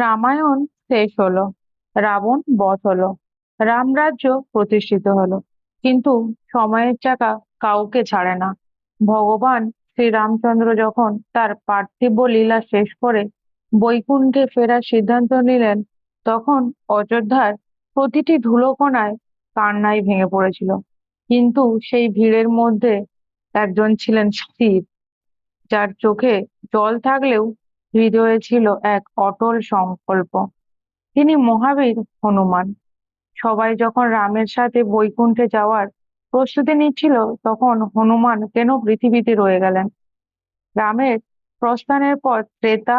রামায়ণ শেষ হলো, রাবণ বধ হলো, রামরাজ্য প্রতিষ্ঠিত হলো। কিন্তু সময়ের চাকা কাউকে ছাড়ে না। ভগবান শ্রীরামচন্দ্র যখন তার পার্থিব লীলা শেষ করে বৈকুণ্ঠে ফেরার সিদ্ধান্ত নিলেন, তখন অযোধ্যার প্রতিটি ধুলোকণায় কান্নায় ভেঙে পড়েছিল। কিন্তু সেই ভিড়ের মধ্যে একজন ছিলেন স্থির, যার চোখে জল থাকলেও হৃদয়ে ছিল এক অটল সংকল্প। তিনি মহাবীর হনুমান। সবাই যখন রামের সাথে বৈকুণ্ঠে যাওয়ার প্রস্তুতি নিচ্ছিল, তখন হনুমান কেন পৃথিবীতে রয়ে গেলেন? রামের প্রস্থানের পর ত্রেতা,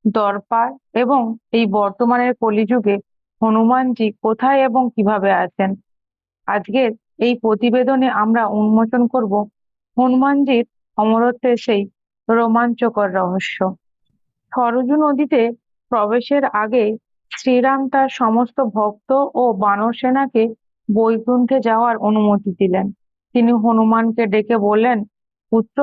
দর্পার এবং এই বর্তমানের কলিযুগে হনুমানজি কোথায় এবং কিভাবে আছেন? আজকের এই প্রতিবেদনে আমরা উন্মোচন করব হনুমানজির অমরত্বের সেই রোমাঞ্চকর রহস্য। সরযূ নদীতে প্রবেশের আগে শ্রীরাম তার সমস্ত ভক্ত ও বানর সেনাকে বৈকুণ্ঠে যাওয়ার অনুমতি দিলেন। তিনি হনুমানকে ডেকে বললেন, পুত্র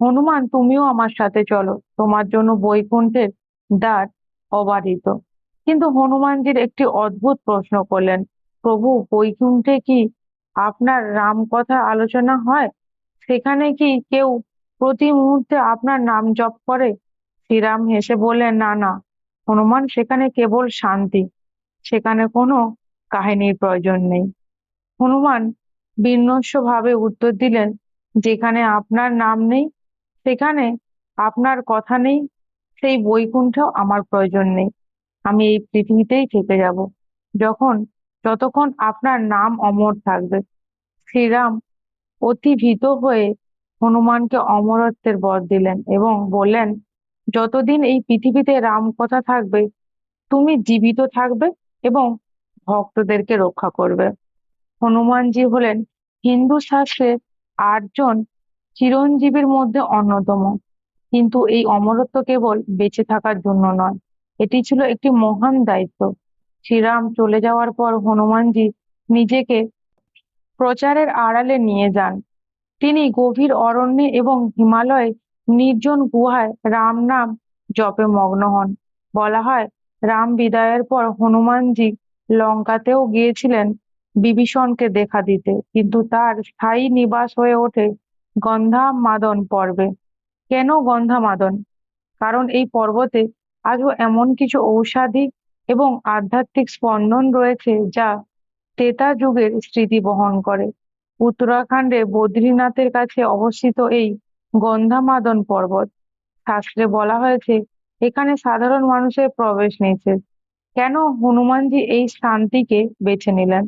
হনুমান, তুমিও আমার সাথে চলো, তোমার জন্য বৈকুণ্ঠের দ্বার অবারিত। কিন্তু হনুমানজির একটি অদ্ভুত প্রশ্ন করলেন, প্রভু, বৈকুণ্ঠে কি আপনার রাম কথা আলোচনা হয়? সেখানে কি কেউ প্রতি মুহূর্তে আপনার নাম জপ করে? শ্রীরাম হেসে বললেন, না না হনুমান, সেখানে কেবল শান্তি, সেখানে কোনো কাহিনীর প্রয়োজন নেই। হনুমান বিনম্র ভাবে উত্তর দিলেন, যেখানে আপনার নাম নেই, সেখানে আপনার কথা নেই, সেই বৈকুণ্ঠেও আমার প্রয়োজন নেই। আমি এই পৃথিবীতেই থেকে যাব, যখন যতক্ষণ আপনার নাম অমর থাকবে। শ্রীরাম অতি ভীত হয়ে হনুমানকে অমরত্বের বর দিলেন এবং বললেন, যতদিন এই পৃথিবীতে রাম কথা থাকবে, তুমি জীবিত থাকবে এবং ভক্তদেরকে রক্ষা করবে। হনুমানজি হলেন হিন্দু শাস্ত্রের 8জন চিরঞ্জীবীর মধ্যে অন্যতম। কিন্তু এই অমরত্ব কেবল বেঁচে থাকার জন্য নয়, এটি ছিল একটি মহান দায়িত্ব। শ্রীরাম চলে যাওয়ার পর হনুমানজি নিজেকে প্রচারের আড়ালে নিয়ে যান। তিনি গভীর অরণ্যে এবং হিমালয়ে নির্জন গুহায় রাম নাম জপে মগ্ন হন। বলা হয়, রাম বিদায়ের পর হনুমানজি লঙ্কাতেও গিয়েছিলেন বিভীষণকে দেখা দিতে, কিন্তু তার স্থায়ী নিবাস হয়ে ওঠে গন্ধামাদন পর্বে। কেন গন্ধামাদন? কারণ এই পর্বতে আজও এমন কিছু ঔষধি এবং আধ্যাত্মিক স্পন্দন রয়েছে যা ত্রেতা যুগের স্মৃতি বহন করে। উত্তরাখণ্ডে বদ্রীনাথের কাছে অবস্থিত এই গন্ধামাদন পর্বত, শাস্ত্রে বলা হয়েছে এখানে সাধারণ মানুষের প্রবেশ নিষেধ। কেন হনুমানজি এই স্থানটিকে বেছে নিলেন?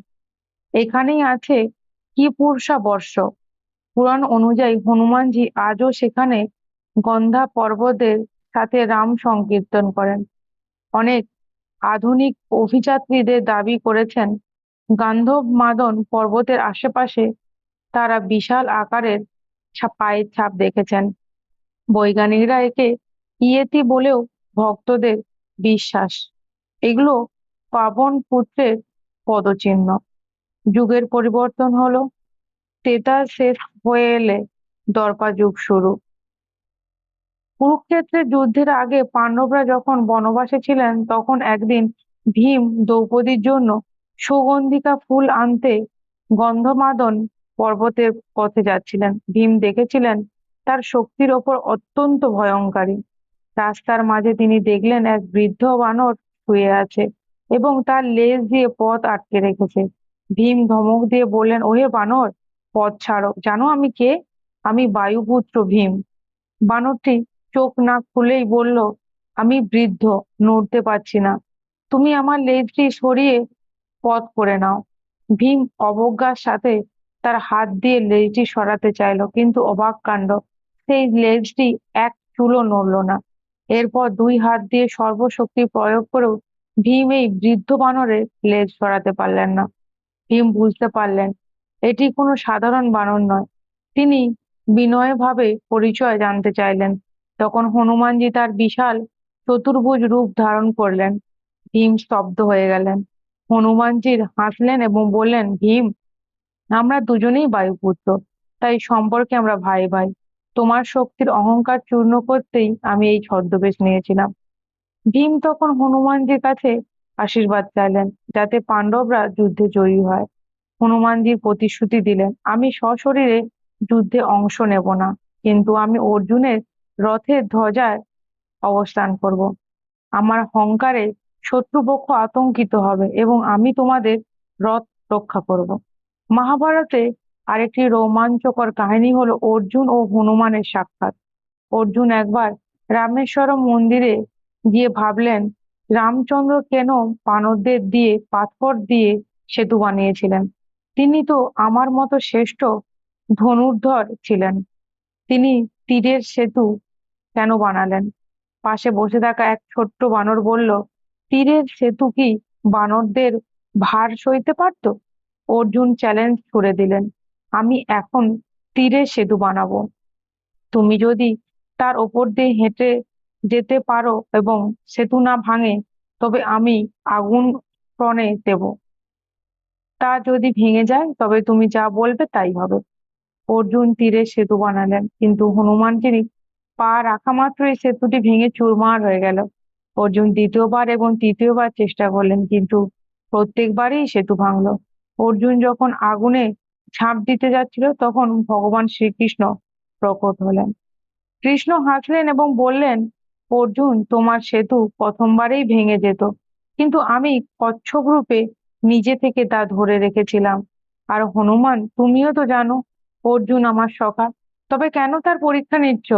এখানেই আছে কিপুরুষা বর্ষ। পুরাণ অনুযায়ী হনুমানজি আজও সেখানে গন্ধা পর্বতের সাথে রাম সংকীর্তন করেন। অনেক আধুনিক অভিযাত্রীদের দাবি করেছেন গান্ধব মাদন পর্বতের আশেপাশে তারা বিশাল আকারের পায়ের ছাপ দেখেছেন। বৈজ্ঞানিকরা একে ইয়েতি বলেও ভক্তদের বিশ্বাস। এগুলো পাবন পুত্রের পদচিহ্ন। যুগের পরিবর্তন হলো, ত্রেতা শেষ হয়ে এলে দর্পা যুগ শুরু। কুরুক্ষেত্রের যুদ্ধের আগে পাণ্ডবরা যখন বনবাসে ছিলেন, তখন একদিন ভীম দ্রৌপদীর জন্য সুগন্ধিকা ফুল আনতে গন্ধমাদন পর্বতের পথে যাচ্ছিলেন। ভীম দেখেছিলেন তার শক্তির ওপর অত্যন্ত ভয়ঙ্করী। রাস্তার মাঝে তিনি দেখলেন এক বৃদ্ধ বানর শুয়ে আছে এবং তার লেজ দিয়ে পথ আটকে রেখেছে। ভীম ধমক দিয়ে বললেন, ওহে বানর, পথ ছাড়ো। জানো আমি কে? আমি বায়ুপুত্র ভীম। বানরটি চোখ নাক খুলেই বলল, আমি বৃদ্ধ, নড়তে পারছি না, তুমি আমার লেজটি সরিয়ে পথ করে নাও। ভীম অবজ্ঞার সাথে তার হাত দিয়ে লেজটি সরাতে চাইলো, কিন্তু অবাক কাণ্ড, সেই লেজটি এক চুলও নড়ল না। এরপর দুই হাত দিয়ে সর্বশক্তি প্রয়োগ করেও ভীম এই বৃদ্ধ বানরের লেজ সরাতে পারলেন না। ভীম বুঝতে পারলেন এটি কোনো সাধারণ বানর নয়। তিনি বিনয়ভাবে পরিচয় জানতে চাইলেন। তখন হনুমানজি তার বিশাল চতুর্ভুজ রূপ ধারণ করলেন। ভীম স্তব্ধ হয়ে গেলেন। হনুমানজির হাসলেন এবং বললেন, ভীম, আমরা দুজনেই বায়ুপুত্র, তাই সম্পর্কে আমরা ভাই ভাই। তোমার শক্তির অহংকার চূর্ণ করতেই আমি এই ছদ্মবেশ নিয়েছিলাম। ভীম তখন হনুমানজির কাছে আশীর্বাদ চাইলেন যাতে পাণ্ডবরা যুদ্ধে জয়ী হয়। হনুমানজি প্রতিশ্রুতি দিলেন, আমি সশরীরে যুদ্ধে অংশ নেব না, কিন্তু আমি অর্জুনের রথের ধ্বজায় অবস্থান করব। আমার অহংকারে শত্রুপক্ষ আতঙ্কিত হবে এবং আমি তোমাদের রথ রক্ষা করব। মহাভারতে আরেকটি রোমাঞ্চকর কাহিনী হলো অর্জুন ও হনুমানের সাক্ষাৎ। অর্জুন একবার রামেশ্বরম মন্দিরে গিয়ে ভাবলেন, রামচন্দ্র কেন বানরদের দিয়ে পাথর দিয়ে সেতু বানিয়েছিলেন? তিনি তো আমার মতো শ্রেষ্ঠ ধনুর্ধর ছিলেন, তিনি তীরের সেতু কেন বানালেন? পাশে বসে থাকা এক ছোট্ট বানর বলল, তীরের সেতু কি বানরদের ভার সইতে পারত? অর্জুন চ্যালেঞ্জ ছুড়ে দিলেন, আমি এখন তীরের সেতু বানাবো, তুমি যদি তার ওপর দিয়ে হেঁটে যেতে পারো এবং সেতু না ভাঙে, তবে আমি আগুন প্রণে দেব। তা যদি ভেঙে যায় তবে তুমি যা বলবে তাই হবে। অর্জুন তীরে সেতু বানালেন, কিন্তু হনুমানজি পা রাখা মাত্রই সেতুটি ভেঙে চুরমার হয়ে গেল। অর্জুন দ্বিতীয়বার এবং তৃতীয়বার চেষ্টা করলেন, কিন্তু প্রত্যেকবারই সেতু ভাঙলো। অর্জুন যখন আগুনে ঝাঁপ দিতে যাচ্ছিল তখন ভগবান শ্রীকৃষ্ণ প্রকট হলেন। কৃষ্ণ হাসলেন এবং বললেন, অর্জুন, তোমার সেতু প্রথমবারেই ভেঙে যেত, কিন্তু আমি কচ্ছপ রূপে নিজে থেকে তা ধরে রেখেছিলাম। আর হনুমান, তুমিও তো জানো অর্জুন আমার সখা, তবে কেন তার পরীক্ষা নিচ্ছ?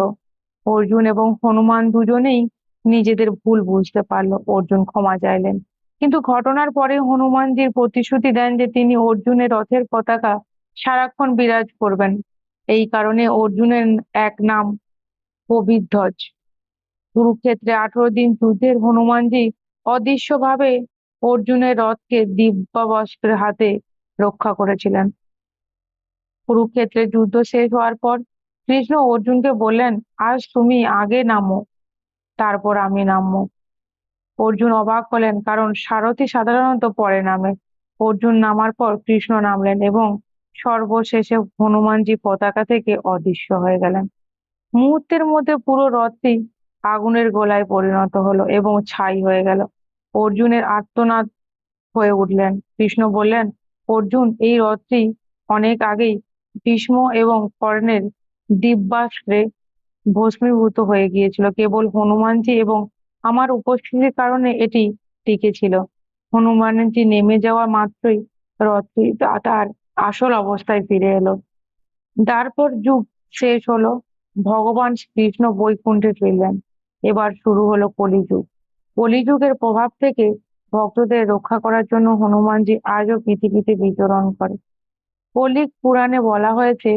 অর্জুন এবং হনুমান দুজনেই নিজেদের ভুল বুঝতে পারলো। অর্জুন ক্ষমা চাইলেন, কিন্তু ঘটনার পরে হনুমানজির প্রতিশ্রুতি দেন যে তিনি অর্জুনের রথের পতাকা সারাক্ষণ বিরাজ করবেন। এই কারণে অর্জুনের এক নাম কবিধ্বজ। কুরুক্ষেত্রে 18 দিন যুদ্ধের হনুমানজি অদৃশ্যভাবে অর্জুনের রথকে দিব্যাস্ত্রের হাতে রক্ষা করেছিলেন। কুরুক্ষেত্রে যুদ্ধ শেষ হওয়ার পর কৃষ্ণ অর্জুনকে বললেন, আজ তুমি আগে নামো, তারপর আমি নামবো। অর্জুন অবাক হলেন, কারণ সারথি সাধারণত পরে নামে। অর্জুন নামার পর কৃষ্ণ নামলেন এবং সর্বশেষে হনুমানজি পতাকা থেকে অদৃশ্য হয়ে গেলেন। মুহূর্তের মধ্যে পুরো রথটি আগুনের গোলায় পরিণত হলো এবং ছাই হয়ে গেল। অর্জুনের আর্তনাদ হয়ে উঠলেন। কৃষ্ণ বললেন, অর্জুন, এই রথটি অনেক আগেই ভীষ্ম এবং কর্ণের দিব্যাস্ত্রে ভস্মীভূত হয়ে গিয়েছিল। কেবল হনুমানজি এবং আমার উপস্থিতির কারণে এটি টিকে ছিল। হনুমানজি নেমে যাওয়া মাত্রই রথটি তার আসল অবস্থায় ফিরে এলো। তারপর যুগ শেষ হলো, ভগবান শ্রীকৃষ্ণ বৈকুণ্ঠে ফিরলেন। এবার শুরু হলো কলিযুগ। কলিযুগের প্রভাব থেকে ভক্তদের রক্ষা করার জন্য হনুমানজি আজও পৃথিবীতে বিচরণ করে। কলিক পুরাণে বলা হয়েছে,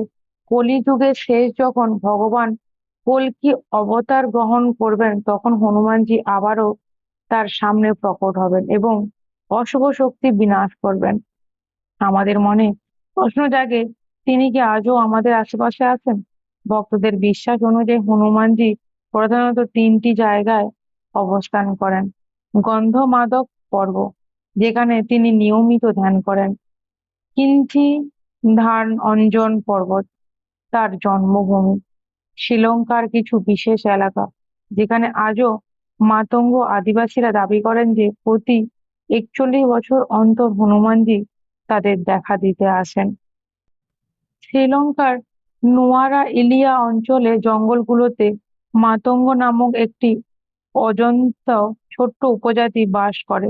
কলিযুগের শেষ যখন ভগবান কল্কি অবতার গ্রহণ করবেন, তখন হনুমানজি আবারও তার সামনে প্রকট হবেন এবং অশুভ শক্তি বিনাশ করবেন। আমাদের মনে প্রশ্ন জাগে, তিনি কি আজও আমাদের আশেপাশে আছেন? ভক্তদের বিশ্বাস অনুযায়ী হনুমানজি প্রধানত 3টি জায়গায় অবস্থান করেন। গন্ধমাদক পর্ব, যেখানে তিনি নিয়মিত ধ্যান করেন। কিঞ্চি ধান অঞ্জন পর্বত, তার জন্মভূমি। শ্রীলঙ্কার কিছু বিশেষ এলাকা, যেখানে আজও মাতঙ্গ আদিবাসীরা দাবি করেন যে প্রতি 41 বছর অন্তর হনুমানজি তাদের দেখা দিতে আসেন। শ্রীলঙ্কার নোয়ারা ইলিয়া অঞ্চলে জঙ্গলগুলোতে মাতঙ্গ নামক একটি অজন্ত ছোট্ট উপজাতি বাস করে।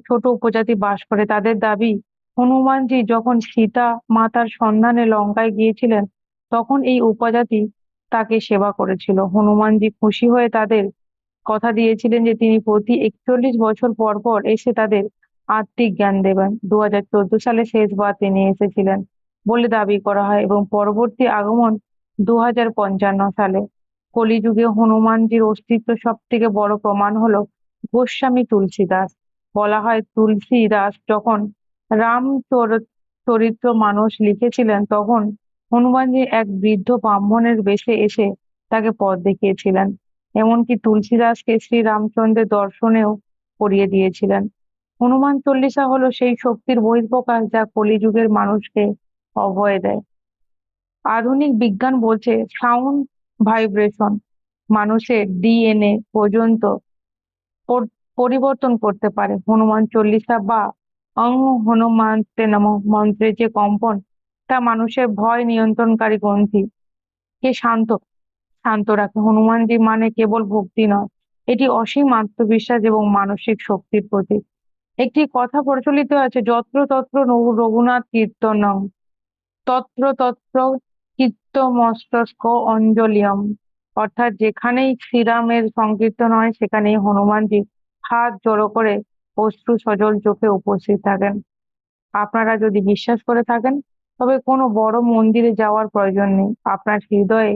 ছোট উপজাতি বাস করে। তাদের দাবি, হনুমানজি যখন সীতা মাতার সন্ধানে লঙ্কায় গিয়েছিলেন, তখন এই উপজাতি তাকে সেবা করেছিল। হনুমানজি খুশি হয়ে তাদের কথা দিয়েছিলেন যে তিনি প্রতি 41 বছর পর পর এসে তাদের আত্মিক জ্ঞান দেবেন। 2014 সালে শেষবার তিনি এসেছিলেন বলে দাবি করা হয় এবং পরবর্তী আগমন 2055 সালে। কলিযুগে হনুমানজির অস্তিত্ব সব থেকে বড় প্রমাণ হলো গোস্বামী তুলসীদাস। বলা হয় তুলসীদাস যখন রাম চরিত্র মানস লিখেছিলেন, তখন হনুমানজি এক বৃদ্ধ ব্রাহ্মণের বেশে এসে তাকে পথ দেখিয়েছিলেন। এমনকি তুলসীদাসকে শ্রীরামচন্দ্রের দর্শনেও করিয়ে দিয়েছিলেন। হনুমান চল্লিশা হলো সেই শক্তির বহিঃপ্রকাশ যা কলিযুগের মানুষকে অভয় দেয়। আধুনিক বিজ্ঞান বলছে সাউন্ড ভাইব্রেশন মানুষের ডিএনএ পর্যন্ত পরিবর্তন করতে পারে। হনুমান চল্লিশা বা অং হনুমান্তে নমঃ মন্ত্রের যে কম্পন, তা মানুষের ভয় নিয়ন্ত্রণকারী গ্রন্থি কে শান্ত রাখে। হনুমানজি মানে কেবল ভক্তি নয়, এটি অসীম আত্মবিশ্বাস এবং মানসিক শক্তির প্রতীক। একটি কথা প্রচলিত আছে, যত্র তত্র রঘুনাথ কীর্তনং, তত্র তত্র কীর্তমস্তক অঞ্জলিয়ম। অর্থাৎ যেখানেই শ্রীরামের সংকীর্তন হয় সেখানেই হনুমানজি হাত জড়ো করে অশ্রু সজল চোখে উপস্থিত থাকেন। আপনারা যদি বিশ্বাস করে থাকেন, তবে কোনো বড় মন্দিরে যাওয়ার প্রয়োজন নেই। আপনার হৃদয়ে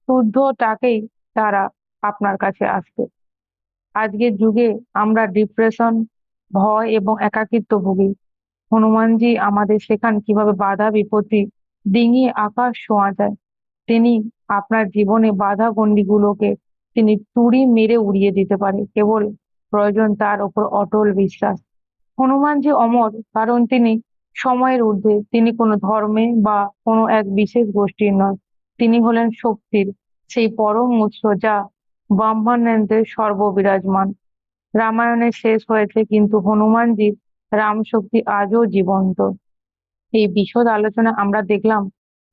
শুদ্ধটাকেই তারা আপনার কাছে আসবে। আজকের যুগে আমরা ডিপ্রেশন, ভয় এবং একাকিত্ব ভুগি। হনুমানজি আমাদের শেখান কিভাবে বাধা বিপত্তি ডিঙিয়ে আকাশ ছোঁয়া যায়। তিনি আপনার জীবনে বাধা গণ্ডিগুলোকে তিনি তুড়ি মেরে উড়িয়ে দিতে পারে, কেবল প্রয়োজন তার ওপর অটল বিশ্বাস। হনুমানজি অমর কারণ তিনি সময়ের ঊর্ধ্বে। তিনি কোনো ধর্মে বা কোনো এক বিশেষ গোষ্ঠীর নয়। তিনি হলেন শক্তির সেই পরম উৎস যা ব্রহ্মাণ্ডে সর্ববিরাজমান। রামায়ণের শেষ হয়েছে, কিন্তু হনুমানজির রাম শক্তি আজও জীবন্ত। এই বিশদ আলোচনা আমরা দেখলাম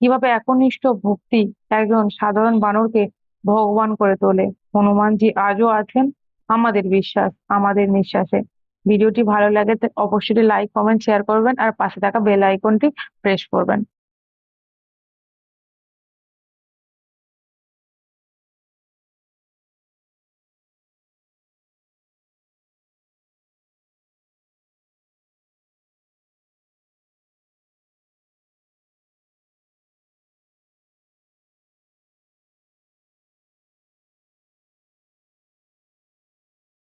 কিভাবে একনিষ্ঠ ভক্তি একজন সাধারণ বানরকে ভগবান করে তোলে। হনুমানজি আজও আছেন আমাদের বিশ্বাস, আমাদের নিঃশ্বাসে। ভিডিওটি ভালো লাগে তো অবশ্যই লাইক কমেন্ট শেয়ার করবেন আর পাশে থাকা বেল আইকনটি প্রেস করবেন।